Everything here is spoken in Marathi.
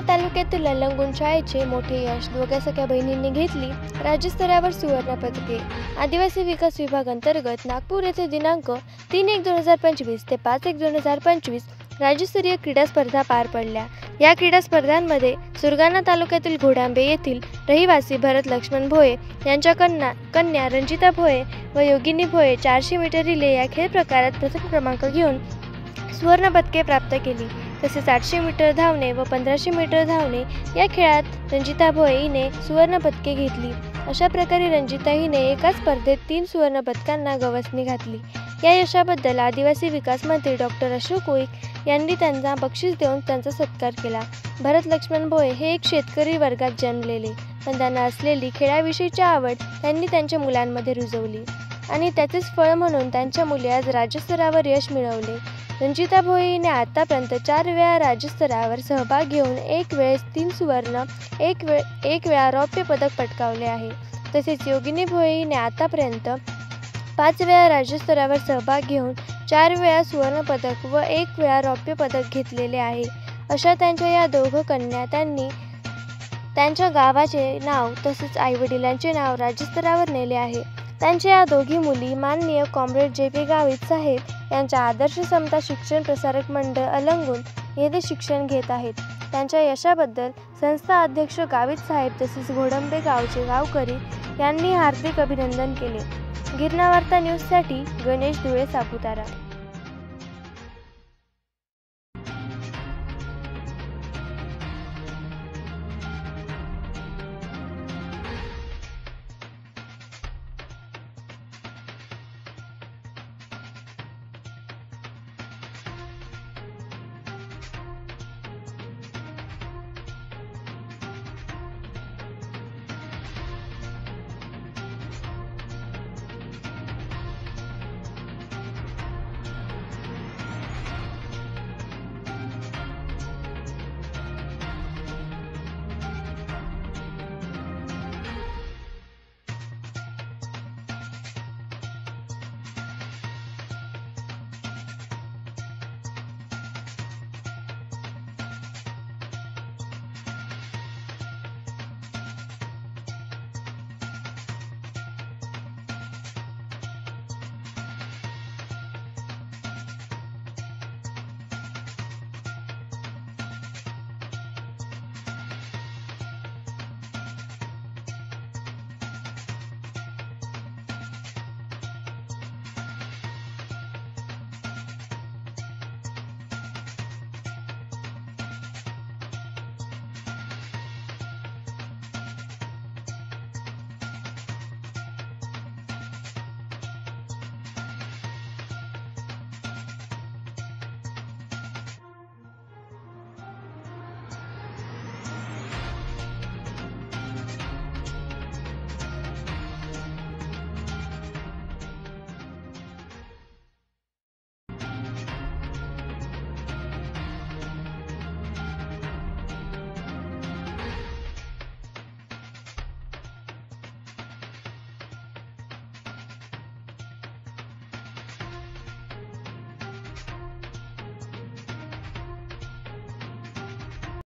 तालुक्यातील अलंगून शाळेचे मोठे यश दोघा सख्या बहिणींनी घेतली राज्यस्तरावर सुवर्ण पदके। आदिवासी विकास विभाग अंतर्गत नागपूर येथे दिनांक 3/1/2025 ते 5/1/2025 राज्यस्तरीय क्रीडा स्पर्धा पार पडल्या। या क्रीडा स्पर्धांमध्ये सुरगाणा तालुक्यातील घोडांबे येथील रहिवासी भरत लक्ष्मण भोये यांच्या कन्या रंजिता भोये व योगिनी भोये 400 मीटर रिले या खेळ प्रकारात प्रथम क्रमांक घेऊन सुवर्ण पदके प्राप्त केली। तसेच 800 मीटर धावणे व 1500 मीटर धावणे या खेळात रंजिता भोये हिने सुवर्ण पदके घेतली। अशा प्रकारे रंजिता हिने एका स्पर्धेत 3 सुवर्ण पदकांना गवसणी घातली। या यशाबद्दल आदिवासी विकास मंत्री डॉक्टर अशोक उईक यांनी त्यांना बक्षीस देऊन त्यांचा सत्कार केला। भरत लक्ष्मण भोये हे एक शेतकरी वर्गात जन्मलेले, पण त्यांना असलेली खेळाविषयीची आवड त्यांनी त्यांच्या मुलांमध्ये रुजवली आणि त्याचेच फळ म्हणून त्यांच्या मुली आज राज्यस्तरावर यश मिळवले। रंजिता भोये हिने आतापर्यंत 4 वेळा राज्यस्तरावर सहभाग घेऊन एक वेळेस 3 सुवर्ण, एक वेळा रौप्य पदक पटकावले आहे। तसेच योगिनी भोये हिने आतापर्यंत 5 वेळा राज्यस्तरावर सहभाग घेऊन 4 वेळा सुवर्ण पदक व 1 वेळा रौप्य पदक घेतलेले आहे। अशा त्यांच्या या दोघं कन्या त्यांनी त्यांच्या गावाचे नाव तसेच आईवडिलांचे नाव राज्यस्तरावर नेले आहे। त्यांच्या या दोघी मुली माननीय कॉम्रेड जे.पी. गावित साहेब यांच्या आदर्श समता शिक्षण प्रसारक मंडळ अलंगून येथे शिक्षण घेत आहेत। त्यांच्या यशाबद्दल संस्था अध्यक्ष गावित साहेब तसेच घोडंबे गावचे गावकरी यांनी हार्दिक अभिनंदन केले। गिरणा वार्ता न्यूजसाठी गणेश धुळे, सापुतारा।